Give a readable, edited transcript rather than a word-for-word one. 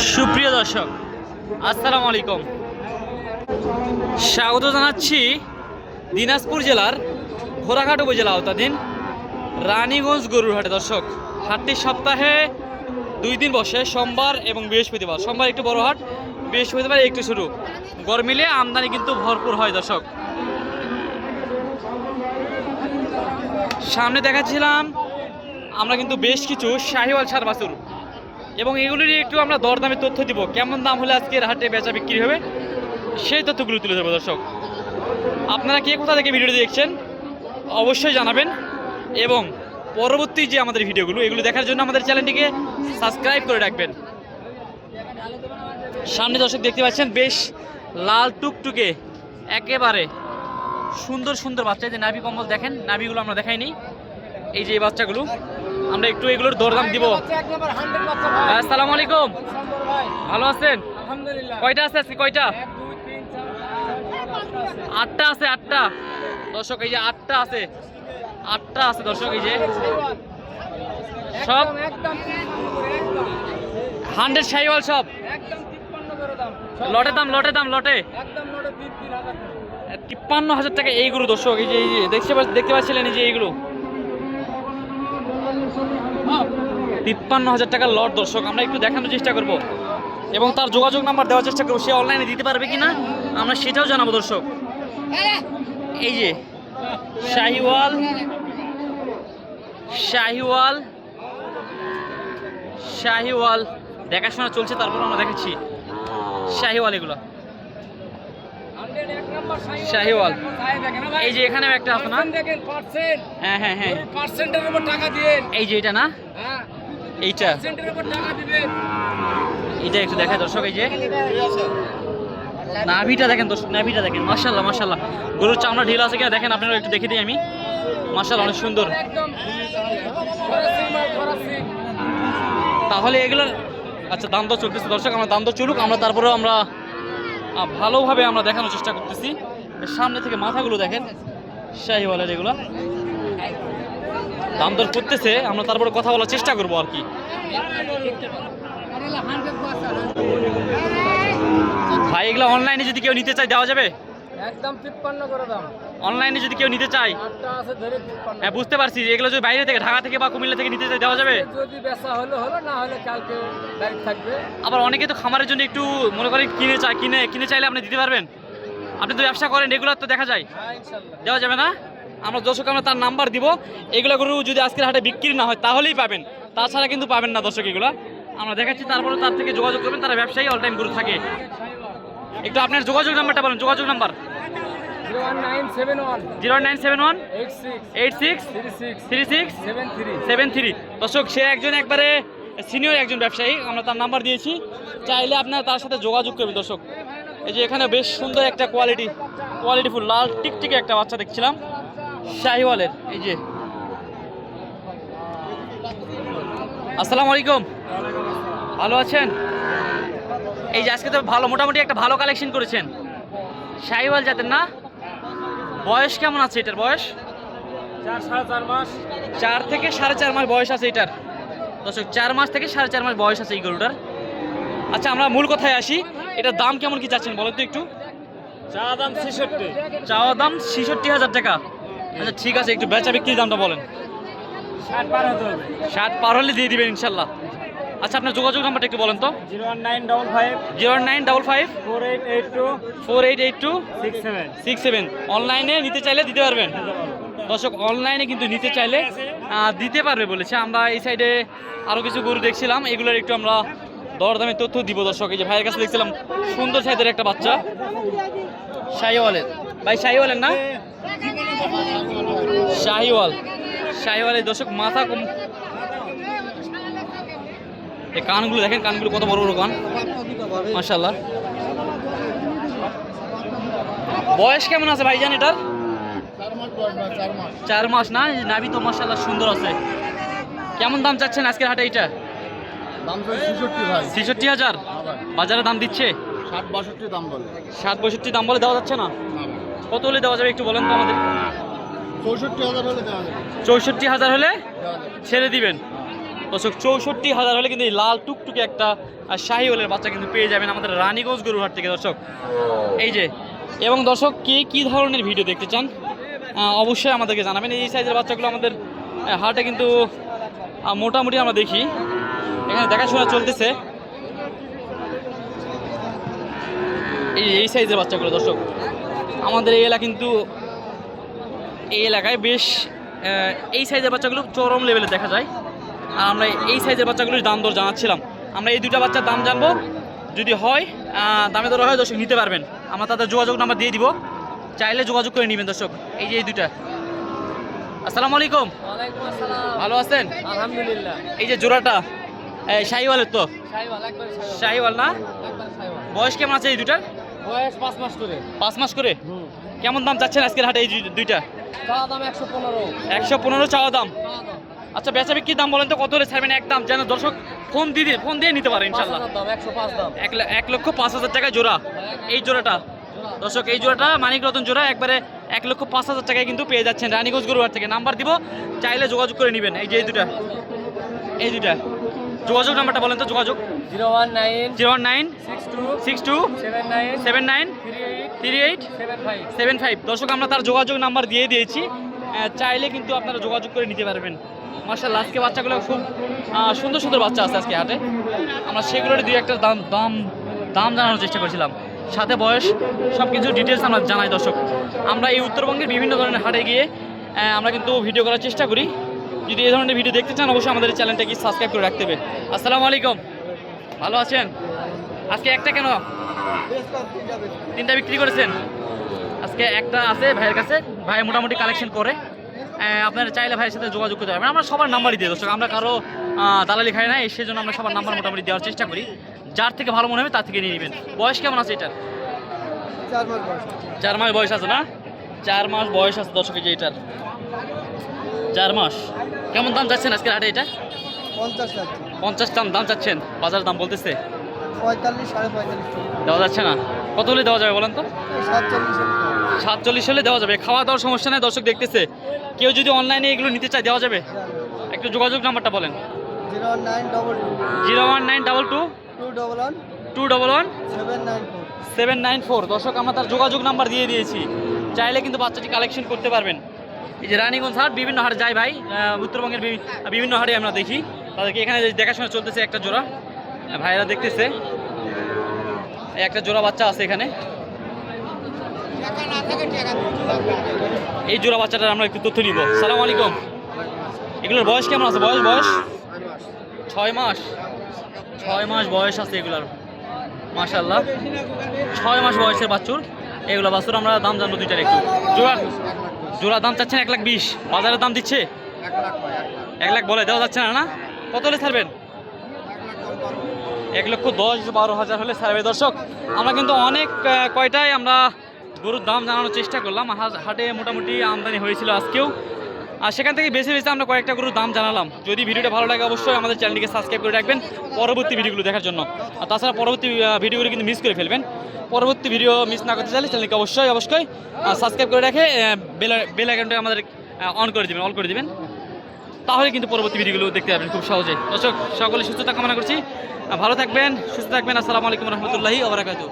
সুপ্রিয় দর্শক, আসসালামু আলাইকুম। স্বাগত জানাচ্ছি দিনাজপুর জেলার ঘোড়াঘাট উপজেলা আওতাধীন রানীগঞ্জ গরুর হাটে। দর্শক, হাটটি সপ্তাহে 2 দিন বসে, সোমবার এবং বৃহস্পতিবার। সোমবার একটু বড় হাট, বৃহস্পতিবার একটু ছোট। গড় মিলিয়ে আমদানি কিন্তু ভরপুর হয়। দর্শক, সামনে দেখাচ্ছিলাম আমরা কিন্তু বেশ কিছু শাহিওয়াল সার বাছুর, এবং এগুলির একটু আমরা দরদামের তথ্য দিব। কেমন দাম হলে আজকের হাটে বেচা বিক্রি হবে সেই তথ্যগুলো তুলে ধরবো। দর্শক, আপনারা কে কোথা থেকে ভিডিওটি দেখছেন অবশ্যই জানাবেন, এবং পরবর্তী যে আমাদের ভিডিওগুলো এগুলো দেখার জন্য আমাদের চ্যানেলটিকে সাবস্ক্রাইব করে রাখবেন। সামনে দর্শক দেখতে পাচ্ছেন বেশ লাল টুকটুকে একেবারে সুন্দর সুন্দর বাচ্চা। যে নাভি কম্বল দেখেন, নাভিগুলো আমরা দেখাইনি। এই যে এই বাচ্চাগুলো আমরা একটু এগুলোর দরদাম দিব। আসসালামু আলাইকুম, ভালো আছেন? কয়টা আছে আজকে? কয়টা? 8টা আছে। 8টা দর্শক, এই যে 8টা আছে। 8টা আছে দর্শক, এই যে সব 100 শাহিওয়াল, সব লটে দাম। লটে 53,000 টাকা এইগুলো দর্শক। এই যে দেখতে পাচ্ছিলেন, এই যে এইগুলো 53,000 টাকার লট। দর্শক, আমরা একটু দেখানোর চেষ্টা করব এবং তার যোগাযোগ নাম্বার দেওয়ার চেষ্টা করবো। সে অনলাইনে দিতে পারবে কিনা আমরা সেটাও জানাবো। দর্শক, এই যে শাহিওয়াল শাহিওয়াল শাহিওয়াল দেখাশোনা চলছে, তারপর আমরা দেখাচ্ছি শাহিওয়াল। এগুলো শাহিওয়াল। এই যে এখানেও একটা আছে না? হ্যাঁ হ্যাঁ হ্যাঁ, এই যে এটা না, এইটা একটু দেখায় দর্শক। এই যে নাভিটা দেখেন দর্শক, নাভিটা দেখেন। মাশাআল্লাহ মাশাআল্লাহ, গরুর চামড়া ঢিল আছে কিনা দেখেন আপনারা, একটু দেখে দিই আমি। মাশাআল্লাহ, অনেক সুন্দর। তাহলে এগুলোর আচ্ছা দাম দর চলতেছে দর্শক, আমরা দাম দর চলুক, আমরা তারপরেও আমরা ভালোভাবে আমরা দেখানোর চেষ্টা করতেছি। সামনে থেকে মাথাগুলো দেখেন শাহিওয়ালের, এগুলো দাম দর করতেছে, আমরা তারপরে কথা বলার চেষ্টা করবো আর কি। ভাই, এগুলো অনলাইনে যদি কেউ নিতে চায় দেওয়া যাবে? একদম 53 করে দাম। অনলাইনে যদি কেউ নিতে চায়? হ্যাঁ, বুঝতে পারছি। এগুলো যদি বাইরে থেকে, ঢাকা থেকে বা কুমিল্লা থেকে নিতে চায় দেওয়া যাবে? যদি বেচা হলো, না হলে কালকে ডাইরেক্ট থাকবে। আবার অনেকে তো খামারের জন্য একটু মনে করেন কিনে চাইলে আপনি দিতে পারবেন? আপনি তো ব্যবসা করেন, রেগুলার তো দেখা যায়। দেওয়া যাবে না? আমরা দর্শক আমরা তার নাম্বার দিব। এগুলো গরু যদি আজকের হাটে বিক্রি না হয় তাহলেই পাবেন, তাছাড়া কিন্তু পাবেন না দর্শক। এগুলো আমরা দেখাচ্ছি, তারপরে তার থেকে যোগাযোগ করবেন। তারা ব্যবসায়ী, অল টাইম গরু থাকে। একটু আপনার যোগাযোগ নাম্বারটা বলেন। যোগাযোগ নাম্বার 0971 86 36 73। দর্শক, সে একবারে সিনিয়র একজন ব্যবসায়ী, আমরা তার নাম্বার দিয়েছি। চাইলে আপনারা তার সাথে যোগাযোগ করবেন। দর্শক, এই যে এখানে বেশ সুন্দর একটা কোয়ালিটিফুল লাল টিকটিকে একটা বাচ্চা দেখছিলাম শাহিওয়ালের। এই যে আসসালামু আলাইকুম, ভালো আছেন? এই যে আজকে তো মোটামুটি একটা ভালো কালেকশন করেছেন। শাহিওয়াল জাতের না? বয়স কেমন আছে এটার? বয়স 4 মাস। 4 থেকে 4.5 মাস বয়স আছে এটার। দর্শক, 4 মাস থেকে 4.5 মাস বয়স আছে এই গরুটার। আচ্ছা, আমরা মূল কথায় আসি। এটার দাম কেমন কি চাচ্ছেন বলেন তো একটু? চাওয়া দাম 66। চাওয়া দাম 66,000 টাকা। আচ্ছা ঠিক আছে, একটু বেচা বিক্রির দামটা বলেন। 60 পার হতে হবে। 60 পার হলে দিয়ে দিবেন ইনশাল্লাহ। আচ্ছা, আপনার যোগাযোগ নাম্বারটা একটু বলেন তো। 0955 4882 67। অনলাইনে নিতে চাইলে দিতে পারবেন। দর্শক, অনলাইনে কিন্তু নিতে চাইলে দিতে পারবে বলেছে। আমরা এই সাইডে আরও কিছু গরু দেখছিলাম, এগুলোর একটু আমরা দরদামের তথ্য দিব। দর্শক, এই যে ভাইয়ের কাছে দেখছিলাম সুন্দর সাইজের একটা বাচ্চা শাহিওয়ালের। ভাই, শাহিওয়ালের না? শাহিওয়ালের দর্শক, মাথা কম। এই কানগুলো দেখেন, কানগুলো কত বড় বড় কান, মাশাআল্লাহ। বয়স কেমন আছে ভাইজান এটার? 4 মাস না? নাভি তো মাশাআল্লাহ সুন্দর আছে। কেমন দাম চাচ্ছেন আজকের হাটে? এটা দাম 66 ভাই। 66,000 বাজারে দাম দিচ্ছে? 60-62 দাম বলে। 60-62 দাম বলে দেওয়া যাচ্ছে না? কত হলে দেওয়া যাবে একটু বলেন তো আমাদের। 64,000 হলে দেওয়া যাবে। 64,000 হলে ছেড়ে দিবেন? দর্শক 64,000 হলে কিন্তু এই লাল টুকটুকে একটা শাহিওয়ালের বাচ্চা কিন্তু পেয়ে যাবেন আমাদের রানীগঞ্জ গরুহাট থেকে দর্শক। এই যে, এবং দর্শক কে কী ধরনের ভিডিও দেখতে চান অবশ্যই আমাদেরকে জানাবেন। এই সাইজের বাচ্চাগুলো আমাদের হাটে কিন্তু মোটামুটি আমরা দেখি, এখানে দেখাশোনা চলতেছে। এই সাইজের বাচ্চাগুলো দর্শক আমাদের এই এলাকা কিন্তু এই এলাকায় বেশ এই সাইজের বাচ্চাগুলো চরম লেভেলে দেখা যায়। আর আমরা এই সাইজের বাচ্চাগুলোর দাম দর জানাচ্ছিলাম। আমরা এই দুটো বাচ্চার দাম জানবো, যদি হয় দামে দর হয় দর্শক নিতে পারবেন। আমরা তাদের যোগাযোগ নাম্বার দিয়ে দিব, চাইলে যোগাযোগ করে নেবেন দর্শক। এই যে এই দুটা। আসসালামু আলাইকুম। ওয়ালাইকুম আসসালাম। ভালো আছেন? আলহামদুলিল্লাহ। এই যে জোড়াটা শাহিওয়ালের তো? শাহিওয়াল, একবার শাহিওয়াল না? একবার শাহিওয়াল। বয়স কেমন আছে এই দুটার? বয়স 5 মাস করে। 5 মাস করে। কেমন দাম চাচ্ছেন আজকের হাটে এই দুইটা? চাওয়া দাম 115। 115 চাওয়া দাম। চাওয়া দাম আচ্ছা, বেচা বিক্রি দাম বলেন তো কত হলে ছাড়বেন একদম, যেন দর্শক ফোন দিয়ে নিতে পারে ইনশাল্লাহ। 5,000 দাম, 105 দাম। 1,05,000 টাকা জোড়া এই জোড়াটা দর্শক। এই জোড়াটা মানিক রতন জোড়া একবারে 1,05,000 টাকায় কিন্তু পেয়ে যাচ্ছেন রানীগঞ্জ গরুহাট থেকে। নাম্বার দিব, চাইলে যোগাযোগ করে নেবেন। এই যে এই দুটা যোগাযোগ নাম্বারটা বলেন তো। যোগাযোগ 019 019 62 62 79 79 38 38 75। 75 দর্শক আমরা তার যোগাযোগ নাম্বার দিয়ে দিয়েছি, চাইলে কিন্তু আপনারা যোগাযোগ করে নিতে পারবেন। মাশাআল্লাহ, আজকে বাচ্চাগুলো খুব সুন্দর সুন্দর বাচ্চা আছে আজকে হাটে। আমরা সেগুলোর দুই একটা দাম জানানোর চেষ্টা করছিলাম, সাথে বয়স সব কিছু ডিটেলস আমরা জানাই দর্শক। আমরা এই উত্তরবঙ্গের বিভিন্ন ধরনের হাটে গিয়ে আমরা কিন্তু ভিডিও করার চেষ্টা করি। যদি এই ধরনের ভিডিও দেখতে চান অবশ্যই আমাদের চ্যানেলটাকে সাবস্ক্রাইব করে রাখতে হবে। আসসালামু আলাইকুম, ভালো আছেন? আজকে একটা কেন, তিনটা বিক্রি করেছেন? আজকে একটা আছে ভাইয়ের কাছে, ভাই মোটামুটি কালেকশন করে। আপনারা চাইলে ভাইয়ের সাথে যোগাযোগ করতে পারবেন। আমরা সবার নাম্বারই দিই দর্শক, আমরা কারো দালালি খাই না, সেই জন্য আমরা সবার নাম্বার মোটামুটি দেওয়ার চেষ্টা করি। যার থেকে ভালো মনে হবে তার থেকে নিয়ে নেবেন। বয়স কেমন আছে এটার? 4 মাস বয়স আছে না? 4 মাস বয়স আছে দর্শক। যে এটার 4 মাস। কেমন দাম চাচ্ছেন আজকের হাটে এটা? 50 দাম চাচ্ছেন, বাজার দাম বলতেছে 45 45 দেওয়া যাচ্ছে না। কত হলে দেওয়া যাবে বলেন তো? 47 47 হলে দেওয়া যাবে। খাওয়া দাওয়ার সমস্যা নেই, দর্শক দেখতেছে। কেউ যদি অনলাইনে এগুলো নিতে চায় দেওয়া যাবে? একটু যোগাযোগ নাম্বারটা বলেন। 01922 211 794 দর্শক আমরা তার যোগাযোগ নাম্বার দিয়ে দিয়েছি, চাইলে কিন্তু বাচ্চাটি কালেকশন করতে পারবেন। এই যে রানীগঞ্জ হাট, বিভিন্ন হাটে যাই ভাই, উত্তরবঙ্গের বিভিন্ন হাটে আমরা দেখি তাদেরকে। এখানে দেখাশোনা চলতেছে একটা জোড়া, ভাইরা দেখতেছে একটা জোড়া বাচ্চা আছে এখানে। এই জোড়া বাচ্চাটার আমরা একটু তথ্য নিব। সালাম আলাইকুম। এগুলোর বয়স কেমন আছে? বয়স 6 মাস। 6 মাস বয়স আছে এগুলার, মাশাআল্লাহ। 6 মাস বয়সের বাছুর এগুলো বাছুর। আমরা দাম জানবো দুইটার একটু। জোড়া দাম চাচ্ছেন 1,20,000, বাজারের দাম দিচ্ছে 1 লাখ বলে, দেওয়া যাচ্ছে না না? কত হলে ছাড়বেন? 1,10,000-12,000 হলে ছাড়বে দর্শক। আমরা কিন্তু অনেক কয়টায় আমরা গরুর দাম জানানোর চেষ্টা করলাম। হাটে মোটামুটি আমদানি হয়েছিল আজকেও, আর সেখান থেকে বেছে আমরা কয়েকটা গরুর দাম জানালাম। যদি ভিডিওটা ভালো লাগে অবশ্যই আমাদের চ্যানেলটিকে সাবস্ক্রাইব করে রাখবেন পরবর্তী ভিডিওগুলো দেখার জন্য। আর তাছাড়া পরবর্তী ভিডিওগুলো কিন্তু মিস করে ফেলবেন। পরবর্তী ভিডিও মিস না করতে চাইলে চ্যানেলকে অবশ্যই সাবস্ক্রাইব করে রেখে বেল আইকনটা আমাদের অল করে দিবেন, তাহলে কিন্তু পরবর্তী ভিডিওগুলো দেখতে পাবেন খুব সহজে। দর্শক সকলে সুস্থতা কামনা করছি, ভালো থাকবেন, সুস্থ থাকবেন। আসসালামু আলাইকুম রহমতুল্লাহি ওয়া বারাকাতুহু।